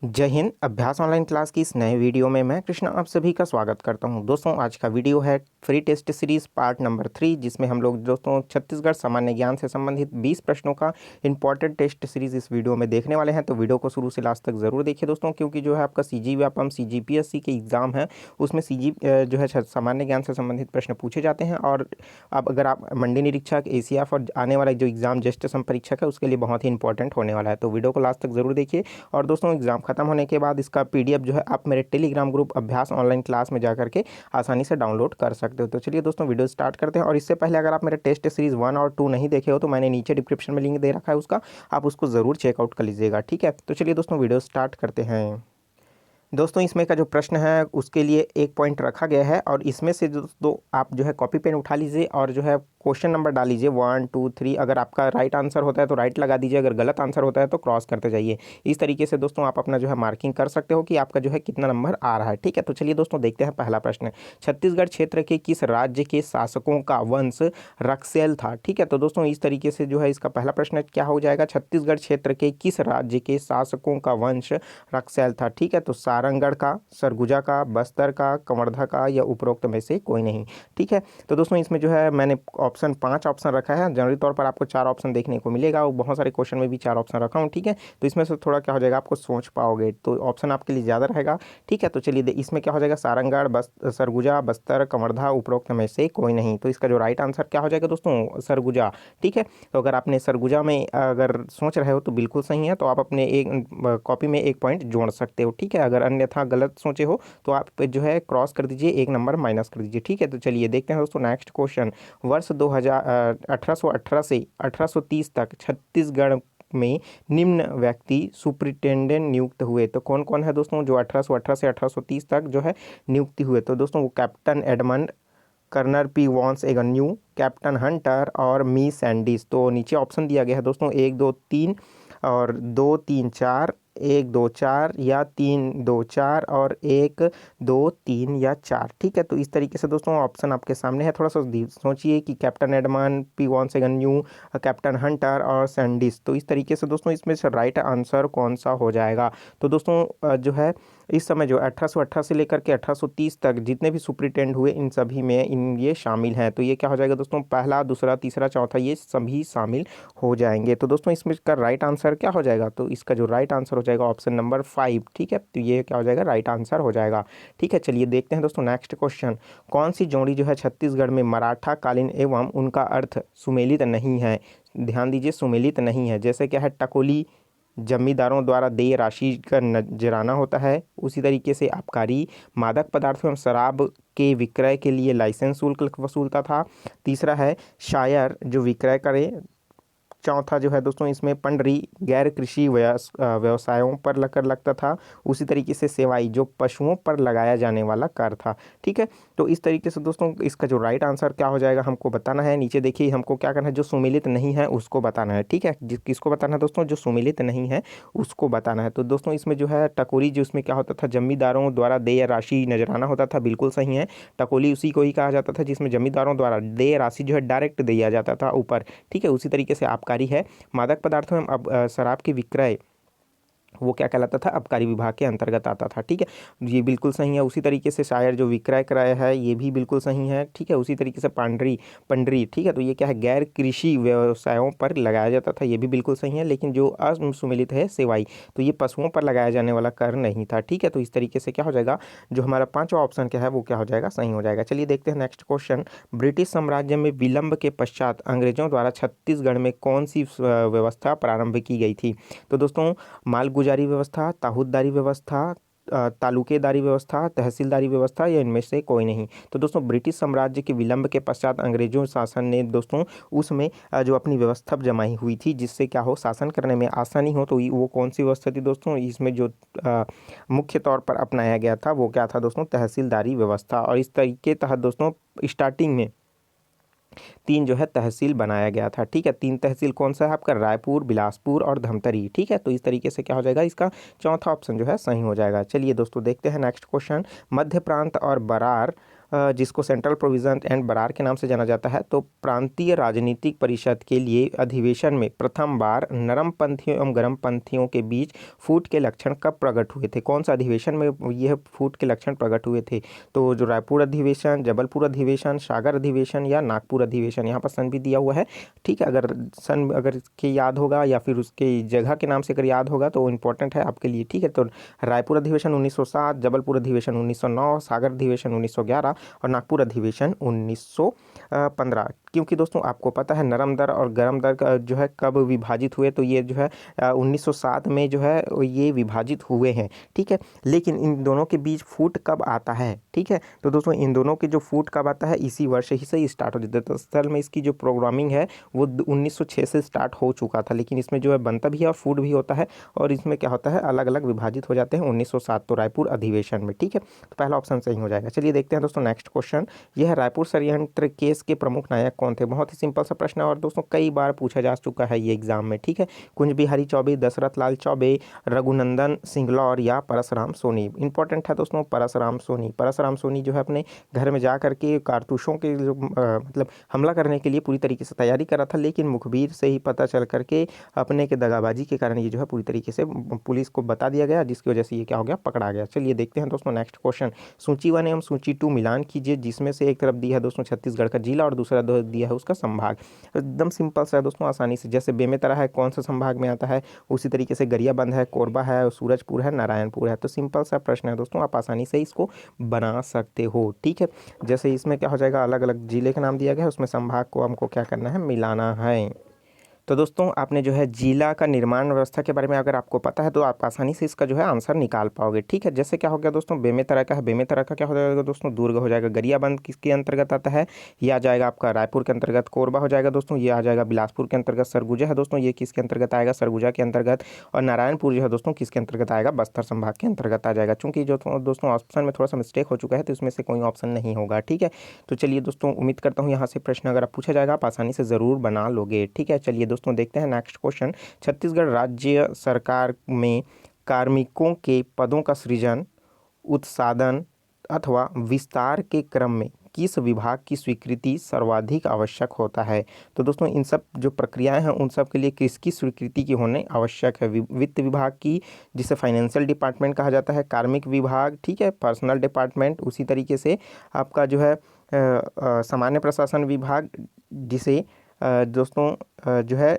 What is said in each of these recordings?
जय हिंद। अभ्यास online class की इस नए वीडियो में मैं कृष्णा आप सभी का स्वागत करता हूं। दोस्तों आज का वीडियो है free test series part number 3, जिसमें हम लोग दोस्तों छत्तीसगढ़ सामान्य ज्ञान से संबंधित 20 प्रश्नों का इंपॉर्टेंट टेस्ट सीरीज इस वीडियो में देखने वाले हैं। तो वीडियो को शुरू से लास्ट तक जरूर देखिए दोस्तों, क्योंकि जो है आपका सीजी व्यापम सीजीपीएससी के एग्जाम है उसमें जो है सामान्य ज्ञान से संबंधित प्रश्न पूछे जाते हैं। और अब अगर आप मंडी निरीक्षक एसीएफ और आने वाला जो एग्जाम ज्येष्ठ सम परीक्षक है उसके लिए बहुत ही इंपॉर्टेंट होने वाला है। तो वीडियो को लास्ट तक जरूर देखिए। और दोस्तों एग्जाम खत्म होने के बाद इसका पीडीएफ जो है आप मेरे टेलीग्राम ग्रुप अभ्यास ऑनलाइन क्लास में जाकर के आसानी से डाउनलोड कर सकते हो। तो चलिए दोस्तों वीडियो स्टार्ट करते हैं। और इससे पहले अगर आप मेरे टेस्ट सीरीज 1 और 2 नहीं देखे हो तो मैंने नीचे डिस्क्रिप्शन में लिंक दे रखा है उसका, आप उसको ज़रूर चेकआउट कर लीजिएगा। ठीक है, तो चलिए दोस्तों वीडियो स्टार्ट करते हैं। दोस्तों इसमें का जो प्रश्न है उसके लिए 1 पॉइंट रखा गया है, और इसमें से दोस्तों आप जो है कॉपी पेन उठा लीजिए और जो है क्वेश्चन नंबर डाल लीजिए 1 2 3। अगर आपका राइट आंसर होता है तो राइट लगा दीजिए, अगर गलत आंसर होता है तो क्रॉस करते जाइए। इस तरीके से दोस्तों आप अपना जो है मार्किंग कर सकते हो कि आपका जो है कितना नंबर आ रहा है। ठीक है, तो चलिए दोस्तों देखते हैं पहला प्रश्न। छत्तीसगढ़ क्षेत्र के किस राज्य के शासकों का वंश रक्सेल था? ठीक है, तो दोस्तों इस तरीके से जो है इसका पहला प्रश्न क्या हो जाएगा, छत्तीसगढ़ क्षेत्र के किस राज्य के शासकों का वंश रक्सेल था? ठीक है, तो सारंगढ़ का, सरगुजा का, बस्तर का, कवर्धा का, या उपरोक्त में से कोई नहीं। ठीक है, तो दोस्तों इसमें जो है मैंने ऑप्शन 5 ऑप्शन रखा है। जनरली तौर पर आपको 4 ऑप्शन देखने को मिलेगा और बहुत सारे क्वेश्चन में भी 4 ऑप्शन रखा हूँ। ठीक है, तो इसमें से थोड़ा क्या हो जाएगा आपको सोच पाओगे तो ऑप्शन आपके लिए ज़्यादा रहेगा। ठीक है, तो चलिए इसमें क्या हो जाएगा, सारंगढ़, सरगुजा, बस्तर, कवर्धा, उपरोक्त में से कोई नहीं। तो इसका जो राइट आंसर क्या हो जाएगा दोस्तों, सरगुजा। ठीक है, तो अगर आपने सरगुजा में अगर सोच रहे हो तो बिल्कुल सही है, तो आप अपने एक कॉपी में 1 पॉइंट जोड़ सकते हो। ठीक है, अगर अन्यथा गलत सोचे हो तो आप जो है क्रॉस कर दीजिए, 1 नंबर माइनस कर दीजिए। ठीक है, तो चलिए देखते हैं दोस्तों नेक्स्ट क्वेश्चन। वर्ष 1818 से 1830 तक छत्तीसगढ़ में निम्न व्यक्ति सुप्रिटेंडेंट नियुक्त हुए। तो कौन कौन है दोस्तों जो 1818 से 1830 तक जो है नियुक्ति हुए? तो दोस्तों वो captain Edmund, colonel P Vans Agnew, captain Hunter और मी सैंडिस। तो नीचे ऑप्शन दिया गया है दोस्तों 1 2 3 और 2 3 4, 1 2 4 या 3 2 4 और 1 2 3 या 4। ठीक है, तो इस तरीके से दोस्तों ऑप्शन आपके सामने है। थोड़ा सा सोचिए कि captain Edmund, P Vans Agnew, captain Hunter और सैंडिस। तो इस तरीके से दोस्तों इसमें से राइट आंसर कौन सा हो जाएगा? तो दोस्तों जो है इस समय जो 1818 से लेकर के 1830 तक जितने भी सुप्रिटेंडेंट हुए इन सभी में ये शामिल हैं। तो ये क्या हो जाएगा दोस्तों, पहला, दूसरा, तीसरा, चौथा, ये सभी शामिल हो जाएंगे। तो दोस्तों इसमें का राइट आंसर क्या हो जाएगा? तो इसका जो राइट आंसर हो जाएगा ऑप्शन नंबर 5। ठीक है, तो ये क्या हो जाएगा, राइट आंसर हो जाएगा। ठीक है, चलिए देखते हैं दोस्तों नेक्स्ट क्वेश्चन। कौन सी जोड़ी जो है छत्तीसगढ़ में मराठा कालीन एवं उनका अर्थ सुमेलित नहीं है? ध्यान दीजिए, सुमेलित नहीं है। जैसे क्या है, टकोली जमींदारों द्वारा देय राशि का नजराना होता है, उसी तरीके से आबकारी, मादक पदार्थ एवं शराब के विक्रय के लिए लाइसेंस शुल्क वसूलता था। तीसरा है शायर जो विक्रय करे। चौथा जो है दोस्तों इसमें पंडरी गैर कृषि व्यवसायों पर लगता था। उसी तरीके से सेवाई जो पशुओं पर लगाया जाने वाला कर था। ठीक है, तो इस तरीके से दोस्तों इसका जो राइट आंसर क्या हो जाएगा हमको बताना है। नीचे देखिए हमको क्या करना है, जो सुमेलित नहीं है उसको बताना है। ठीक है, किसको बताना है दोस्तों, जो सुमेलित नहीं है उसको बताना है। तो दोस्तों इसमें जो है टकोरी, जो इसमें क्या होता था, जमींदारों द्वारा देय राशि नजराना होता था, बिल्कुल सही है। टकोली उसी को ही कहा जाता था जिसमें जमींदारों द्वारा देय राशि जो है डायरेक्ट दिया जाता था ऊपर। ठीक है, उसी तरीके से आपका है मादक पदार्थों में अब शराब की विक्रय, वो क्या कहलाता था, आबकारी विभाग के अंतर्गत आता था। ठीक है, ये बिल्कुल सही है। उसी तरीके से शायर जो विक्रय कराया है ये भी बिल्कुल सही है। ठीक है, उसी तरीके से पंडरी, ठीक है, तो ये क्या है, गैर कृषि व्यवसायों पर लगाया जाता था, ये भी बिल्कुल सही है। लेकिन जो असुमेलित है सेवाई, तो ये पशुओं पर लगाया जाने वाला कर नहीं था। ठीक है, तो इस तरीके से क्या हो जाएगा, जो हमारा 5वां ऑप्शन क्या है वो क्या हो जाएगा, सही हो जाएगा। चलिए देखते हैं नेक्स्ट क्वेश्चन। ब्रिटिश साम्राज्य में विलंब के पश्चात अंग्रेजों द्वारा छत्तीसगढ़ में कौन सी व्यवस्था प्रारंभ की गई थी? तो दोस्तों मालगुजारी व्यवस्था, ताहूददारी व्यवस्था, तालुकेदारी व्यवस्था, तहसीलदारी व्यवस्था, या इनमें से कोई नहीं। तो दोस्तों ब्रिटिश साम्राज्य के विलंब के पश्चात अंग्रेजों शासन ने दोस्तों उसमें जो अपनी व्यवस्था जमाई हुई थी जिससे क्या हो, शासन करने में आसानी हो, तो वो कौन सी व्यवस्था थी दोस्तों? इसमें जो मुख्य तौर पर अपनाया गया था वो क्या था दोस्तों, तहसीलदारी व्यवस्था। और इस तरीके तहत दोस्तों स्टार्टिंग में 3 जो है तहसील बनाया गया था। ठीक है, 3 तहसील कौन सा है आपका, रायपुर, बिलासपुर और धमतरी। ठीक है, तो इस तरीके से क्या हो जाएगा, इसका चौथा ऑप्शन जो है सही हो जाएगा। चलिए दोस्तों देखते हैं नेक्स्ट क्वेश्चन। मध्य प्रांत और बरार जिसको सेंट्रल प्रोविजन एंड बरार के नाम से जाना जाता है, तो प्रांतीय राजनीतिक परिषद के लिए अधिवेशन में प्रथम बार नरम पंथियों एवं गर्म पंथियों के बीच फूट के लक्षण कब प्रकट हुए थे? कौन सा अधिवेशन में यह फूट के लक्षण प्रकट हुए थे? तो जो रायपुर अधिवेशन, जबलपुर अधिवेशन, सागर अधिवेशन या नागपुर अधिवेशन, यहाँ पर सन भी दिया हुआ है। ठीक है, अगर सन अगर के याद होगा या फिर उसके जगह के नाम से अगर याद होगा तो इंपॉर्टेंट है आपके लिए। ठीक है, तो रायपुर अधिवेशन 1907, जबलपुर अधिवेशन 1909, सागर अधिवेशन 1911 और नागपुर अधिवेशन 1915। क्योंकि दोस्तों आपको पता है नरम दर और गर्म दर का जो है कब विभाजित हुए, तो ये जो है 1907 में जो है ये विभाजित हुए हैं। ठीक है, लेकिन इन दोनों के बीच फूट कब आता है? ठीक है, तो दोस्तों इन दोनों के जो फूट कब आता है, इसी वर्ष ही से स्टार्ट हो जाता है। तो असल में इसकी जो प्रोग्रामिंग है वो 1906 से स्टार्ट हो चुका था, लेकिन इसमें जो है बनता भी है और फूट भी होता है, और इसमें क्या होता है अलग अलग विभाजित हो जाते हैं 1907 तो रायपुर अधिवेशन में। ठीक है, तो पहला ऑप्शन सही हो जाएगा। चलिए देखते हैं दोस्तों नेक्स्ट क्वेश्चन। यह रायपुर षड्यंत्र केस के प्रमुख नायक कौन थे? बहुत ही सिंपल सा प्रश्न है और दोस्तों कई बार पूछा जा चुका है ये एग्जाम में। ठीक है, कुंज बिहारी चौबे, दशरथ लाल चौबे, रघुनंदन सिंगलौर या परसराम सोनी। इंपॉर्टेंट है दोस्तों परसराम सोनी। परसराम सोनी जो है अपने घर में जा करके कारतूसों के जो मतलब हमला करने के लिए पूरी तरीके से तैयारी कर रहा था, लेकिन मुखबिर से ही पता चल करके अपने के दगाबाजी के कारण ये जो है पूरी तरीके से पुलिस को बता दिया गया, जिसकी वजह से ये क्या हो गया, पकड़ा गया। चलिए देखते हैं दोस्तों नेक्स्ट क्वेश्चन। सूची 1 एवं सूची 2 मिलान कीजिए, जिसमें से एक तरफ दिया है दोस्तों छत्तीसगढ़ का जिला और दूसरा दिया है उसका संभाग। एकदम सिंपल सा है दोस्तों, आसानी से। जैसे बेमेतरा है कौन सा संभाग में आता है, उसी तरीके से गरियाबंद है, कोरबा है, सूरजपुर है, नारायणपुर है। तो सिंपल सा प्रश्न है दोस्तों, आप आसानी से इसको बना सकते हो। ठीक है, जैसे इसमें क्या हो जाएगा, अलग अलग जिले का नाम दिया गया है, उसमें संभाग को हमको क्या करना है, मिलाना है। तो दोस्तों आपने जो है जिला का निर्माण व्यवस्था के बारे में अगर आपको पता है तो आप आसानी से इसका जो है आंसर निकाल पाओगे। ठीक है, जैसे क्या हो गया दोस्तों, बेमेतरा का है, बेमेतरा का क्या हो जाएगा दोस्तों, दुर्ग हो जाएगा। गरियाबंद किसके अंतर्गत आता है, ये आ जाएगा आपका रायपुर के अंतर्गत। कोरबा हो जाएगा दोस्तों, ये आ जाएगा बिलासपुर के अंतर्गत। सरगुजा है दोस्तों, ये किसके अंतर्गत आएगा, सरगुजा के अंतर्गत। और नारायणपुर जो है दोस्तों किसके अंतर्गत आएगा, बस्तर संभाग के अंतर्गत आ जाएगा। चूंकि जो दोस्तों ऑप्शन में थोड़ा सा मिस्टेक हो चुका है तो इसमें से कोई ऑप्शन नहीं होगा। ठीक है, तो चलिए दोस्तों उम्मीद करता हूँ यहाँ से प्रश्न अगर आप पूछा जाएगा आप आसानी से ज़रूर बना लोगे। ठीक है, चलिए दोस्तों देखते हैं नेक्स्ट क्वेश्चन। छत्तीसगढ़ राज्य सरकार में कार्मिकों के पदों का सृजन, उत्सादन अथवा विस्तार के क्रम में किस विभाग की स्वीकृति सर्वाधिक आवश्यक होता है? तो दोस्तों इन सब जो प्रक्रियाएं हैं उन सब के लिए किसकी स्वीकृति की होने आवश्यक है? वित्त विभाग की, जिसे फाइनेंशियल डिपार्टमेंट कहा जाता है, कार्मिक विभाग, ठीक है, पर्सनल डिपार्टमेंट, उसी तरीके से आपका जो है सामान्य प्रशासन विभाग, जिसे दोस्तों जो है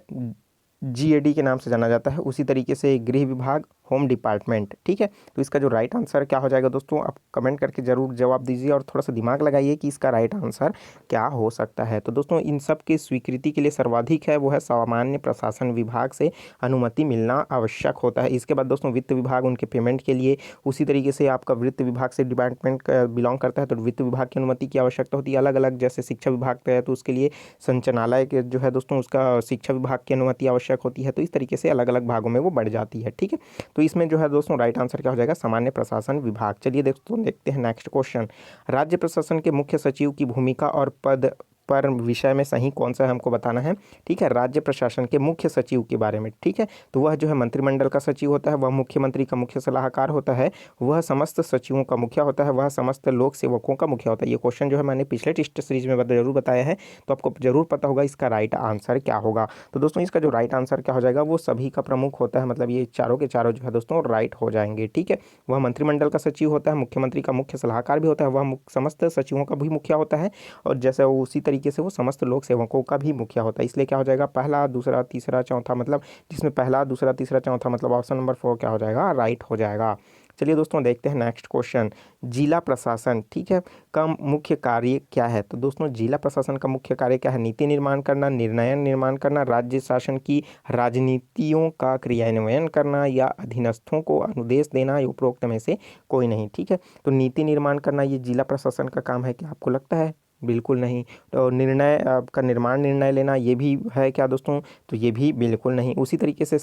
GAD के नाम से जाना जाता है, उसी तरीके से गृह विभाग, होम डिपार्टमेंट। ठीक है, तो इसका जो राइट आंसर क्या हो जाएगा दोस्तों, आप कमेंट करके जरूर जवाब दीजिए और थोड़ा सा दिमाग लगाइए कि इसका राइट आंसर क्या हो सकता है। तो दोस्तों इन सब की स्वीकृति के लिए सर्वाधिक है वो है सामान्य प्रशासन विभाग से अनुमति मिलना आवश्यक होता है। इसके बाद दोस्तों वित्त विभाग उनके पेमेंट के लिए, उसी तरीके से आपका वित्त विभाग से डिपार्टमेंट बिलोंग करता है तो वित्त विभाग की अनुमति की आवश्यकता होती है। अलग अलग जैसे शिक्षा विभाग का है तो उसके लिए संचालनालय के जो है दोस्तों उसका शिक्षा विभाग की अनुमति आवश्यक होती है। तो इस तरीके से अलग अलग भागों में वो बढ़ जाती है। ठीक है, तो इसमें जो है दोस्तों राइट आंसर क्या हो जाएगा, सामान्य प्रशासन विभाग। चलिए दोस्तों देखते हैं नेक्स्ट क्वेश्चन। राज्य प्रशासन के मुख्य सचिव की भूमिका और पद पर विषय में सही कौन सा है हमको बताना है। ठीक है, राज्य प्रशासन के मुख्य सचिव के बारे में। ठीक है, तो वह जो है मंत्रिमंडल का सचिव होता है, वह मुख्यमंत्री का मुख्य सलाहकार होता है, वह समस्त सचिवों का मुखिया होता है, वह समस्त लोक सेवकों का मुखिया होता है। ये क्वेश्चन जो है मैंने पिछले टेस्ट सीरीज में जरूर बताया है, तो आपको जरूर पता होगा इसका राइट आंसर क्या होगा। तो दोस्तों इसका जो राइट आंसर क्या हो जाएगा, वो सभी का प्रमुख होता है, मतलब ये चारों के चारों जो है दोस्तों राइट हो जाएंगे। ठीक है, वह मंत्रिमंडल का सचिव होता है, मुख्यमंत्री का मुख्य सलाहकार भी होता है, वह समस्त सचिवों का भी मुखिया होता है, और जैसे उसी तरीके से वो समस्त लोक सेवकों का भी मुखिया होता है। इसलिए क्या हो जाएगा, पहला दूसरा तीसरा चौथा, मतलब जिसमें पहला दूसरा तीसरा चौथा, मतलब ऑप्शन नंबर 4 क्या हो जाएगा, राइट हो जाएगा। चलिए दोस्तों देखते हैं नेक्स्ट क्वेश्चन। जिला प्रशासन, ठीक है, का मुख्य कार्य क्या है? तो दोस्तों जिला प्रशासन का मुख्य कार्य क्या है, नीति निर्माण करना, निर्णय निर्माण करना, राज्य शासन की राजनीतियों का क्रियान्वयन करना, या अधीनस्थों को अनुदेश देना, उपरोक्त में से कोई नहीं। ठीक है, तो नीति निर्माण करना ये जिला प्रशासन का काम है, क्या आपको लगता है? बिल्कुल नहीं। तो निर्णय का निर्माण निर्णय लेना ये भी है क्या दोस्तों, तो ये भी बिल्कुल नहीं। उसी तरीके से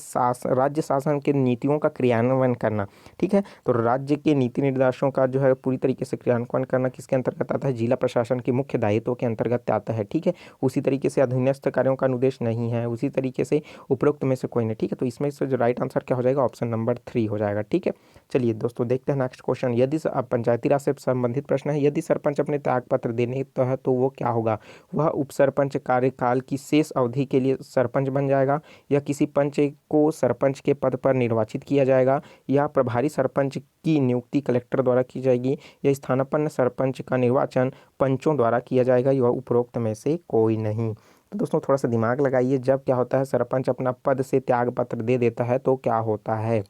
राज्य शासन के नीतियों का क्रियान्वयन करना, ठीक है, तो राज्य के नीति निर्देशों का जो है पूरी तरीके से क्रियान्वयन करना किसके अंतर्गत आता है, जिला प्रशासन के मुख्य दायित्वों के अंतर्गत आता है, ठीक है। उसी तरीके से अधीनस्थ कार्यों का अनुदेश नहीं है, उसी तरीके से उपरोक्त में से कोई नहीं, ठीक है। तो इसमें से जो राइट आंसर क्या हो जाएगा, ऑप्शन नंबर 3 हो जाएगा, ठीक है। चलिए दोस्तों देखते हैं नेक्स्ट क्वेश्चन। यदि अब पंचायती राज से संबंधित प्रश्न है, यदि सरपंच अपने त्यागपत्र देने तो है तो वो क्या होगा, वह उप सरपंच कार्यकाल की शेष अवधि के लिए सरपंच बन जाएगा, या किसी पंच को सरपंच के पद पर निर्वाचित किया जाएगा, या प्रभारी सरपंच की नियुक्ति कलेक्टर द्वारा की जाएगी, या स्थानापन्न सरपंच का निर्वाचन पंचों द्वारा किया जाएगा, या उपरोक्त में से कोई नहीं। तो दोस्तों थोड़ा सा दिमाग लगाइए, जब क्या होता है सरपंच अपना पद से त्यागपत्र दे देता है तो क्या होता है,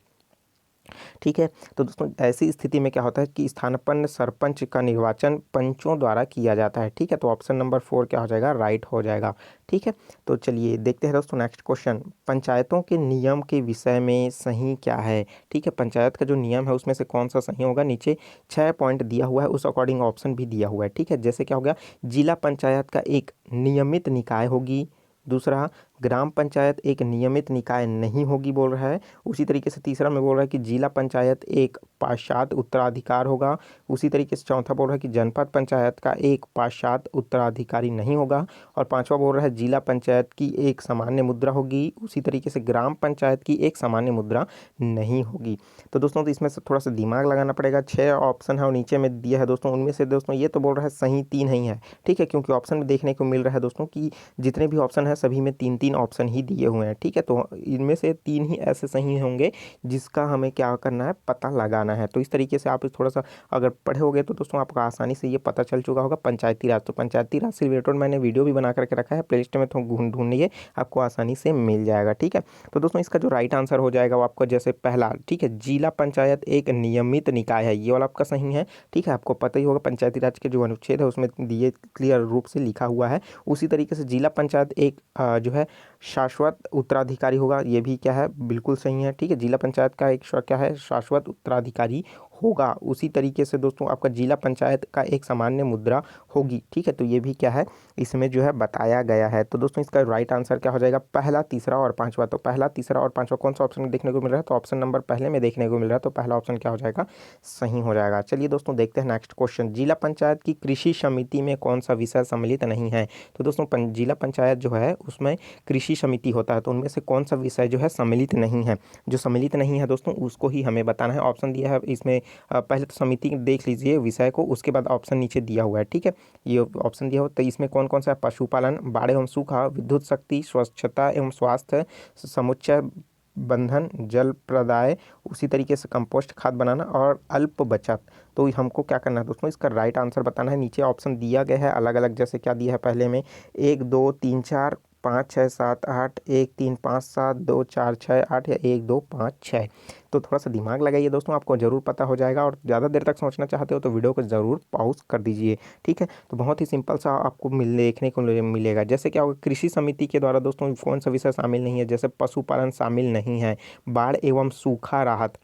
ठीक है। तो दोस्तों ऐसी स्थिति में क्या होता है कि स्थानापन्न सरपंच का निर्वाचन पंचों द्वारा किया जाता है, ठीक है। तो ऑप्शन नंबर 4 क्या हो जाएगा, राइट हो जाएगा, ठीक है। तो चलिए देखते हैं दोस्तों नेक्स्ट क्वेश्चन। पंचायतों के नियम के विषय में सही क्या है, ठीक है। पंचायत का जो नियम है उसमें से कौन सा सही होगा, नीचे 6 पॉइंट दिया हुआ है, उस अकॉर्डिंग ऑप्शन भी दिया हुआ है, ठीक है। जैसे क्या हो गया, जिला पंचायत का एक नियमित निकाय होगी, दूसरा ग्राम पंचायत एक नियमित निकाय नहीं होगी बोल रहा है। उसी तरीके से तीसरा में बोल रहा है कि जिला पंचायत एक पाश्चात्य उत्तराधिकार होगा। उसी तरीके से चौथा बोल रहा है कि जनपद पंचायत का एक पाश्चात्य उत्तराधिकारी नहीं होगा। और पांचवा बोल रहा है जिला पंचायत की एक सामान्य मुद्रा होगी। उसी तरीके से ग्राम पंचायत की एक सामान्य मुद्रा नहीं होगी। तो दोस्तों तो इसमें से थोड़ा सा दिमाग लगाना पड़ेगा। 6 ऑप्शन है और नीचे में दिया है दोस्तों, उनमें से दोस्तों ये तो बोल रहा है सही 3 नहीं है, ठीक है, क्योंकि ऑप्शन में देखने को मिल रहा है दोस्तों कि जितने भी ऑप्शन है सभी में 3 ऑप्शन ही दिए हुए हैं, ठीक है। तो इनमें से 3 ही ऐसे सही होंगे जिसका हमें क्या करना है, पता लगाना है। तो इस तरीके से आप थोड़ा सा अगर पढ़े होगे तो दोस्तों आपको आसानी से ये पता चल चुका होगा पंचायती राज। तो पंचायती राज से रिलेटेड मैंने वीडियो भी बना करके रखा है, प्लेलिस्ट में तो ढूंढिए, आपको आसानी से मिल जाएगा, ठीक है। तो दोस्तों इसका जो राइट आंसर हो जाएगा वो आपको जैसे पहला, ठीक है, जिला पंचायत एक नियमित निकाय है, ये वाला आपका सही है, ठीक है। आपको पता ही होगा पंचायती राज के जो अनुच्छेद है उसमें दिए क्लियर रूप से लिखा हुआ है। उसी तरीके से जिला पंचायत एक जो है शाश्वत उत्तराधिकारी होगा, ये भी क्या है, बिल्कुल सही है, ठीक है। जिला पंचायत का एक क्या है, शाश्वत उत्तराधिकारी होगा। उसी तरीके से दोस्तों आपका जिला पंचायत का एक सामान्य मुद्रा होगी, ठीक है। तो ये भी क्या है, इसमें जो है बताया गया है। तो दोस्तों इसका राइट आंसर क्या हो जाएगा, पहला, तीसरा और पांचवा। तो पहला, तीसरा और पांचवा कौन सा ऑप्शन में देखने को मिल रहा है, तो ऑप्शन नंबर पहले में देखने को मिल रहा है, तो पहला ऑप्शन क्या हो जाएगा, सही हो जाएगा। चलिए दोस्तों देखते हैं नेक्स्ट क्वेश्चन। जिला पंचायत की कृषि समिति में कौन सा विषय सम्मिलित नहीं है। तो दोस्तों जिला पंचायत जो है उसमें कृषि समिति होता है, तो उनमें से कौन सा विषय जो है सम्मिलित नहीं है। जो सम्मिलित नहीं है दोस्तों उसको ही हमें बताना है। ऑप्शन दिया है इसमें, पहले तो समिति देख लीजिए विषय को, उसके बाद ऑप्शन नीचे दिया हुआ है, ठीक है। ये ऑप्शन दिया हुआ, तो इसमें कौन कौन सा है, पशुपालन, बाढ़ एवं सूखा, विद्युत शक्ति, स्वच्छता एवं स्वास्थ्य, समुच्चय बंधन, जल प्रदाय, उसी तरीके से कंपोस्ट खाद बनाना और अल्प बचत। तो हमको क्या करना है दोस्तों, इसका राइट आंसर बताना है। नीचे ऑप्शन दिया गया है अलग अलग, जैसे क्या दिया है पहले में 1 2 3 4 5 6 7 8, 1 3 5 7 2 4 6 8, या 1 2 5 6। तो थोड़ा सा दिमाग लगाइए दोस्तों, आपको ज़रूर पता हो जाएगा। और ज़्यादा देर तक सोचना चाहते हो तो वीडियो को ज़रूर पॉज कर दीजिए, ठीक है। तो बहुत ही सिंपल सा आपको देखने को मिलेगा। जैसे क्या होगा, कृषि समिति के द्वारा दोस्तों कौन सा विषय शामिल नहीं है, जैसे पशुपालन शामिल नहीं है, बाढ़ एवं सूखा राहत।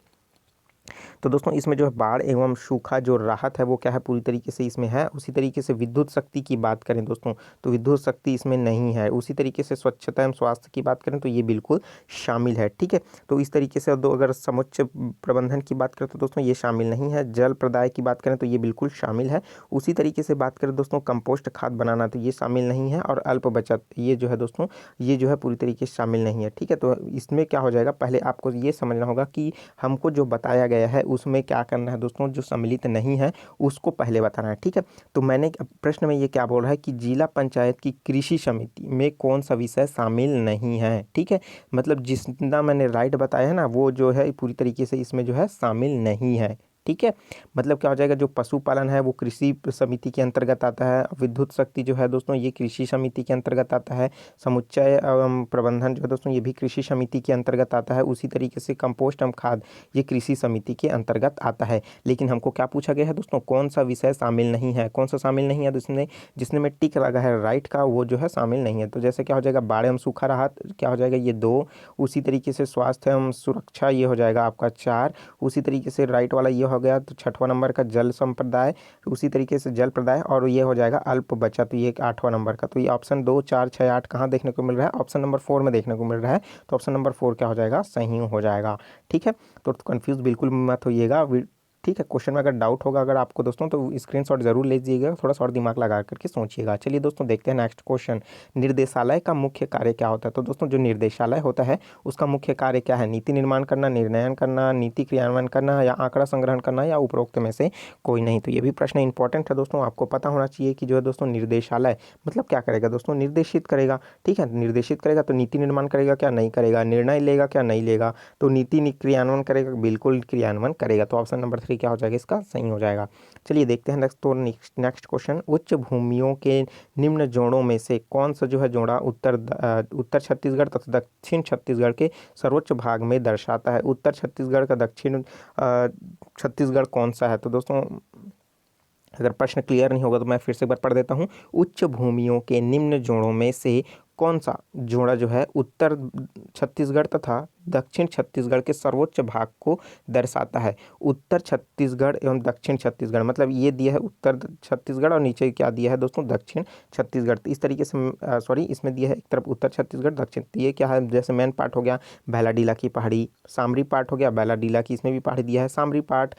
तो दोस्तों इसमें जो है बाढ़ एवं सूखा जो राहत है वो क्या है, पूरी तरीके से इसमें है। उसी तरीके से विद्युत शक्ति की बात करें दोस्तों तो विद्युत शक्ति इसमें नहीं है। उसी तरीके से स्वच्छता एवं स्वास्थ्य की बात करें तो ये बिल्कुल शामिल है, ठीक है। तो इस तरीके से अगर समुच्चय प्रबंधन की बात करें तो दोस्तों ये शामिल नहीं है। जल प्रदाय की बात करें तो ये बिल्कुल शामिल है। उसी तरीके से बात करें दोस्तों कंपोस्ट खाद बनाना तो ये शामिल नहीं है। और अल्प बचत ये जो है दोस्तों ये जो है पूरी तरीके से शामिल नहीं है, ठीक है। तो इसमें क्या हो जाएगा, पहले आपको ये समझना होगा कि हमको जो बताया गया है उसमें क्या करना है दोस्तों, जो सम्मिलित नहीं है उसको पहले बताना है, ठीक है। तो मैंने प्रश्न में ये क्या बोल रहा है कि जिला पंचायत की कृषि समिति में कौन सा विषय शामिल नहीं है, ठीक है। मतलब जितना मैंने राइट बताया है ना वो जो है पूरी तरीके से इसमें जो है शामिल नहीं है, ठीक है। मतलब क्या हो जाएगा, जो पशुपालन है वो कृषि समिति के अंतर्गत आता है। विद्युत शक्ति जो है दोस्तों ये कृषि समिति के अंतर्गत आता है। समुच्चय एवं प्रबंधन जो है दोस्तों ये भी कृषि समिति के अंतर्गत आता है। उसी तरीके से कंपोस्ट एवं खाद ये कृषि समिति के अंतर्गत आता है। लेकिन हमको क्या पूछा गया है दोस्तों, कौन सा विषय शामिल नहीं है, कौन सा शामिल नहीं है, जिसने जिसने में टिक लगा है राइट का वो जो है शामिल नहीं है। तो जैसे क्या हो जाएगा, बाढ़ एवं सूखा राहत क्या हो जाएगा, ये 2। उसी तरीके से स्वास्थ्य एवं सुरक्षा ये हो जाएगा आपका 4। उसी तरीके से राइट वाला ये हो गया तो छठवां नंबर का जल संप्रदाय, उसी तरीके से जल प्रदाय, और ये हो जाएगा अल्प बचत, ये आठवां नंबर का। तो ये ऑप्शन 2, 4, 6, 8 कहाँ देखने को मिल रहा है? ऑप्शन नंबर 4 में देखने को मिल रहा है। तो ऑप्शन नंबर 4 क्या हो जाएगा? सही हो जाएगा। ठीक है, तो कंफ्यूज बिल्कुल मत होइएगा। ठीक है, क्वेश्चन में अगर डाउट होगा अगर आपको दोस्तों तो स्क्रीनशॉट जरूर ले लीजिएगा, थोड़ा सा और दिमाग लगा करके सोचिएगा। चलिए दोस्तों देखते हैं नेक्स्ट क्वेश्चन। निर्देशालय का मुख्य कार्य क्या होता है? तो दोस्तों जो निर्देशालय होता है उसका मुख्य कार्य क्या है? नीति निर्माण करना, निर्णयन करना, नीति क्रियान्वयन करना, या आंकड़ा संग्रहण करना, या उपरोक्त में से कोई नहीं। तो ये भी प्रश्न इंपॉर्टेंट है दोस्तों, आपको पता होना चाहिए कि जो है दोस्तों निर्देशालय मतलब क्या करेगा दोस्तों? निर्देशित करेगा। ठीक है, निर्देशित करेगा तो नीति निर्माण करेगा क्या? नहीं करेगा। निर्णय लेगा क्या? नहीं लेगा। तो नीति क्रियान्वयन करेगा? बिल्कुल क्रियान्वयन करेगा। तो ऑप्शन नंबर 3 क्या हो जाएगा? इसका सही हो जाएगा। चलिए देखते हैं नेक्स्ट। तो नेक्स्ट क्वेश्चन, उच्च भूमियों के निम्न जोड़ों में से कौन सा जो है जोड़ा उत्तर छत्तीसगढ़ तथा दक्षिण छत्तीसगढ़ के सर्वोच्च भाग में दर्शाता है? उत्तर छत्तीसगढ़ का दक्षिण छत्तीसगढ़ कौन सा है? तो दोस्तों अगर प्रश्न क्लियर नहीं होगा तो मैं फिर से एक बार पढ़ देता हूँ। उच्च भूमियों के निम्न जोड़ों में से कौन सा जोड़ा जो है उत्तर छत्तीसगढ़ तथा दक्षिण छत्तीसगढ़ के सर्वोच्च भाग को दर्शाता है? उत्तर छत्तीसगढ़ एवं दक्षिण छत्तीसगढ़, मतलब ये दिया है उत्तर छत्तीसगढ़ और नीचे क्या दिया है दोस्तों? दक्षिण छत्तीसगढ़। तो इस तरीके से सॉरी, इसमें दिया है एक तरफ उत्तर छत्तीसगढ़ दक्षिण, तो ये क्या है? जैसे मेन पार्ट हो गया बैलाडीला की पहाड़ी, सामरी पार्ट हो गया बैलाडीला की, इसमें भी पहाड़ी दिया है सामरी पार्ट,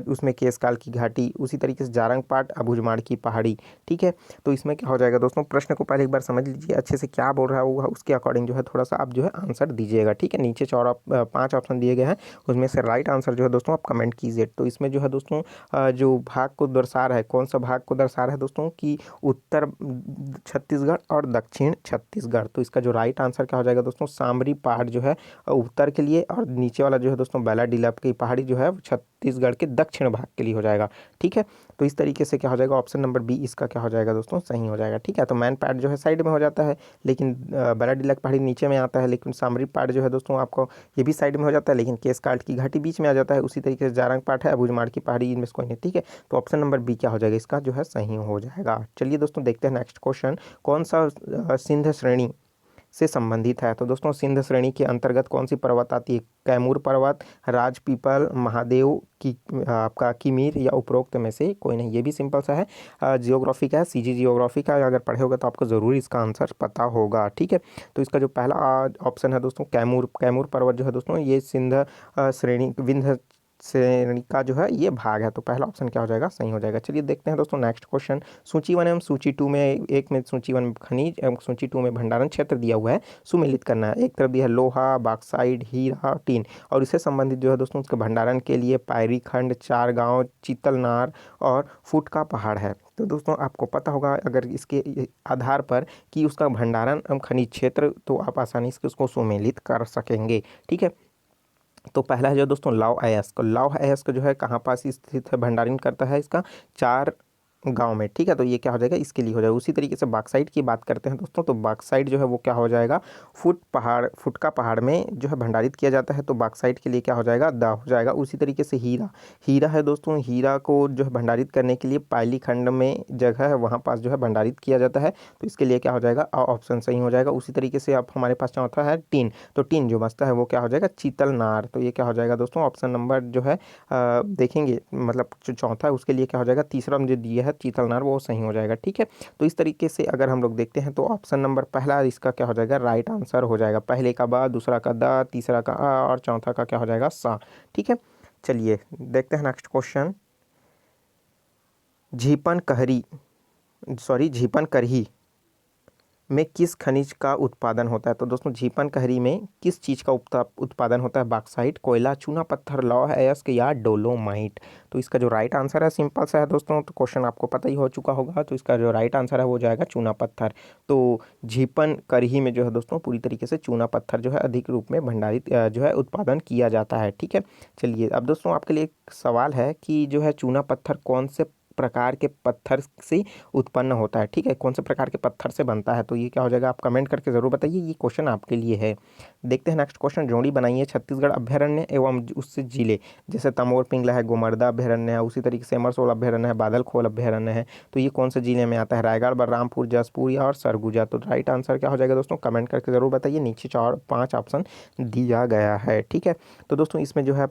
उसमें केसकाल की घाटी, उसी तरीके से जारंग पार्ट अबूझमाड़ की पहाड़ी। ठीक है, तो इसमें क्या हो जाएगा दोस्तों? प्रश्न को पहले एक बार समझ लीजिए अच्छे से, क्या बोल रहा है वो उसके अकॉर्डिंग जो है थोड़ा सा आप जो है आंसर दीजिएगा। ठीक है, नीचे 5 ऑप्शन दिए गए हैं, उसमें से राइट आंसर जो है दोस्तों आप कमेंट कीजिए। तो इसमें जो है दोस्तों जो भाग को दर्शा रहा है, कौन सा भाग को दर्शा रहा है दोस्तों? कि उत्तर छत्तीसगढ़ और दक्षिण छत्तीसगढ़। तो इसका जो राइट आंसर क्या हो जाएगा दोस्तों? सामरी पहाड़ जो है उत्तर के लिए, और नीचे वाला जो है दोस्तों बैलाडीला की पहाड़ी जो है छत्तीसगढ़ के दक्षिण भाग के लिए हो जाएगा। ठीक है, तो इस तरीके से क्या हो जाएगा? ऑप्शन नंबर बी इसका क्या हो जाएगा दोस्तों? सही हो जाएगा। ठीक है, तो मैन पार्ट जो है साइड में हो जाता है, लेकिन बैलाडीला की पहाड़ी नीचे में आता है, लेकिन सामरी पार्ट जो है दोस्तों आपको ये भी साइड में हो जाता है, लेकिन केसकाल की घाटी बीच में आ जाता है। उसी तरीके से जारंग पार्ट है, अबूझमाड़ की पहाड़ी, इनमें से कोई नहीं। ठीक है, तो ऑप्शन नंबर बी क्या हो जाएगा? इसका जो है सही हो जाएगा। चलिए दोस्तों देखते हैं नेक्स्ट क्वेश्चन। कौन सा सिंध श्रेणी से संबंधित है? तो दोस्तों सिंध श्रेणी के अंतर्गत कौन सी पर्वत आती है? कैमूर पर्वत, राजपीपल, महादेव की आपका किमीर, या उपरोक्त में से कोई नहीं। ये भी सिंपल सा है, जियोग्राफी का है, सीजी जियोग्राफी का, अगर पढ़े होगा तो आपको ज़रूर इसका आंसर पता होगा। ठीक है, तो इसका जो पहला ऑप्शन है दोस्तों कैमूर पर्वत जो है दोस्तों ये सिंध श्रेणी विंध्य श्रेणी का जो है ये भाग है। तो पहला ऑप्शन क्या हो जाएगा? सही हो जाएगा। चलिए देखते हैं दोस्तों नेक्स्ट क्वेश्चन। सूची 1 एवं सूची 2 में, एक में सूची 1 खनिज एवं सूची 2 में भंडारण क्षेत्र दिया हुआ है, सुमेलित करना है। एक तरफ दिया है लोहा, बॉक्साइट, हीरा, टीन, और इससे संबंधित जो है दोस्तों उसके भंडारण के लिए पायरी खंड, चार गाँव, चीतलनार और फूट का पहाड़ है। तो दोस्तों आपको पता होगा अगर इसके आधार पर कि उसका भंडारण एवं खनिज क्षेत्र, तो आप आसानी से उसको सुमेलित कर सकेंगे। ठीक है, तो पहला है जो दोस्तों लौह अयस्क जो है कहाँ पास स्थित है? भंडारण करता है इसका चार गांव में। ठीक है, तो ये क्या हो जाएगा? इसके लिए हो जाएगा। उसी तरीके से बॉक्साइट की बात करते हैं दोस्तों, तो बॉक्साइट जो है वो क्या हो जाएगा? फुट का पहाड़ में जो है भंडारित किया जाता है, तो बॉक्साइट के लिए क्या हो जाएगा? दा हो जाएगा। उसी तरीके से हीरा है दोस्तों, हीरा को जो है भंडारित करने के लिए पायली खंड में जगह है, वहाँ पास जो है भंडारित किया जाता है, तो इसके लिए क्या हो जाएगा? ऑप्शन सही हो जाएगा। उसी तरीके से अब हमारे पास चौथा है टीन, तो टीन जो बचता है वो क्या हो जाएगा? चीतलनार। तो ये क्या हो जाएगा दोस्तों? ऑप्शन नंबर जो है देखेंगे, मतलब जो चौथा है उसके लिए क्या हो जाएगा? तीसरा जो दिया है चीतलनार वो सही हो जाएगा। ठीक है, तो इस तरीके से अगर हम लोग देखते हैं तो ऑप्शन नंबर पहला इसका क्या हो जाएगा? राइट आंसर हो जाएगा। पहले का बा, दूसरा का दा, तीसरा का आ, और चौथा का क्या हो जाएगा? सा। ठीक है, चलिए देखते हैं नेक्स्ट क्वेश्चन। झीपन करही में किस खनिज का उत्पादन होता है? तो दोस्तों झीपन कहरी में किस चीज़ का उत्पादन होता है? बॉक्साइट, कोयला, चूना पत्थर, लौह अयस्क, या डोलोमाइट। तो इसका जो राइट आंसर है सिंपल सा है दोस्तों, तो क्वेश्चन आपको पता ही हो चुका होगा, तो इसका जो राइट आंसर है वो जाएगा चूना पत्थर। तो झीपन करही में जो है दोस्तों पूरी तरीके से चूना पत्थर जो है अधिक रूप में भंडारित जो है उत्पादन किया जाता है। ठीक है, चलिए अब दोस्तों आपके लिए एक सवाल है कि जो है चूना पत्थर कौन से प्रकार के पत्थर से उत्पन्न होता है? ठीक है, कौन से प्रकार के पत्थर से बनता है? तो ये क्या हो जाएगा? आप कमेंट करके ज़रूर बताइए, ये क्वेश्चन आपके लिए है। देखते हैं नेक्स्ट क्वेश्चन। जोड़ी बनाइए छत्तीसगढ़ अभ्यारण्य एवं उससे जिले, जैसे तमोर पिंगला है, गोमर्दा अभ्यारण्य है, उसी तरीके से एमरसोल अभ्यारण्य है, बादलखोल अभ्यारण्य है, तो ये कौन से जिले में आता है? रायगढ़, बलरामपुर, जसपुर, या और सरगुजा। तो राइट आंसर क्या हो जाएगा दोस्तों? कमेंट करके ज़रूर बताइए, नीचे 4-5 ऑप्शन दिया गया है। ठीक है, तो दोस्तों इसमें जो है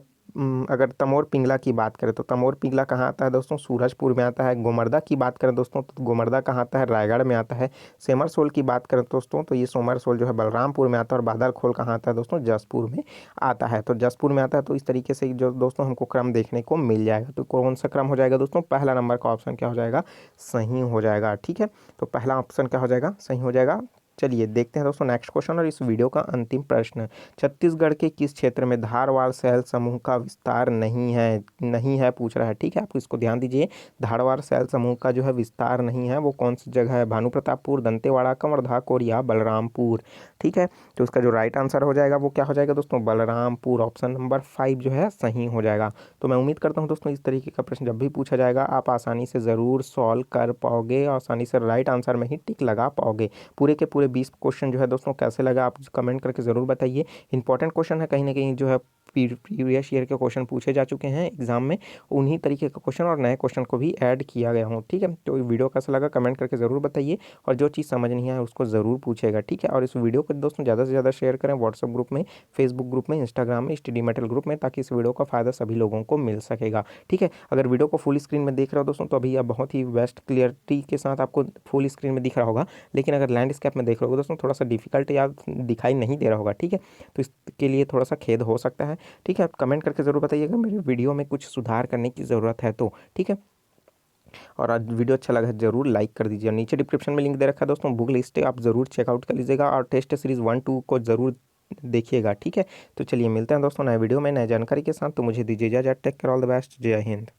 अगर तमोर पिंगला की बात करें तो तमोर पिंगला कहाँ आता है दोस्तों, सूरजपुर में आता है। गोमर्दा की बात करें दोस्तों तो गोमर्दा कहाँ आता है, रायगढ़ में आता है। सेमरसोल की बात करें दोस्तों तो ये सोमरसोल जो है बलरामपुर में आता है। और बादलखोल कहाँ आता है दोस्तों, जसपुर में आता है। तो जसपुर में आता है। तो इस तरीके से जो दोस्तों हमको क्रम देखने को मिल जाएगा। तो कौन सा क्रम हो जाएगा दोस्तों, पहला नंबर का ऑप्शन क्या हो जाएगा, सही हो जाएगा। ठीक है, तो पहला ऑप्शन क्या हो जाएगा, सही हो जाएगा। चलिए देखते हैं दोस्तों नेक्स्ट क्वेश्चन और इस वीडियो का अंतिम प्रश्न। छत्तीसगढ़ के किस क्षेत्र में धारवाड़ शैल समूह का विस्तार नहीं है पूछ रहा है। ठीक है, आप इसको ध्यान दीजिए। धारवाड़ शैल समूह का जो है विस्तार नहीं है, वो कौन सी जगह है, भानु प्रतापपुर, दंतेवाड़ा, कवर्धा, कोरिया, बलरामपुर। ठीक है, तो इसका जो राइट आंसर हो जाएगा वो क्या हो जाएगा दोस्तों, बलरामपुर। ऑप्शन नंबर 5 जो है सही हो जाएगा। तो मैं उम्मीद करता हूँ दोस्तों इस तरीके का प्रश्न जब भी पूछा जाएगा आप आसानी से ज़रूर सॉल्व कर पाओगे, आसानी से राइट आंसर में ही टिक लगा पाओगे। पूरे के पूरे 20 क्वेश्चन जो है दोस्तों कैसे लगा आप कमेंट करके ज़रूर बताइए। इंपॉर्टेंट क्वेश्चन है, कहीं ना कहीं जो है प्रीवियस ईयर के क्वेश्चन पूछे जा चुके हैं एग्जाम में, उन्हीं तरीके का क्वेश्चन और नए क्वेश्चन को भी ऐड किया गया हूँ। ठीक है, तो वीडियो कैसा लगा कमेंट करके ज़रूर बताइए और जो चीज़ समझ नहीं आए उसको ज़रूर पूछेगा। ठीक है, और इस वीडियो को दोस्तों ज़्यादा से ज़्यादा शेयर करें व्हाट्सएप ग्रुप में, फेसबुक ग्रुप में, इंस्टाग्राम में, स्टडी मेटल ग्रुप में, ताकि इस वीडियो का फ़ायदा सभी लोगों को मिल सकेगा। ठीक है, अगर वीडियो को फुल स्क्रीन में देख रहे हो दोस्तों तो अभी आप बहुत ही बेस्ट क्लियरिटी के साथ आपको फुल स्क्रीन में दिख रहा होगा, लेकिन अगर लैंडस्केप में देख रहे हो दोस्तों थोड़ा सा डिफिकल्ट या दिखाई नहीं दे रहा होगा। ठीक है, तो इसके लिए थोड़ा सा खेद हो सकता है। ठीक है, कमेंट करके ज़रूर बताइए अगर मेरे वीडियो में कुछ सुधार करने की ज़रूरत है तो। ठीक है, और आज वीडियो अच्छा लगा है जरूर लाइक कर दीजिए। और नीचे डिस्क्रिप्शन में लिंक दे रखा है दोस्तों, बुक लिस्ट आप जरूर चेकआउट कर लीजिएगा और टेस्ट सीरीज 1-2 को जरूर देखिएगा। ठीक है, तो चलिए मिलते हैं दोस्तों नए वीडियो में नए जानकारी के साथ। तो मुझे दीजिए इजाजत, take care, all the best, जय हिंद।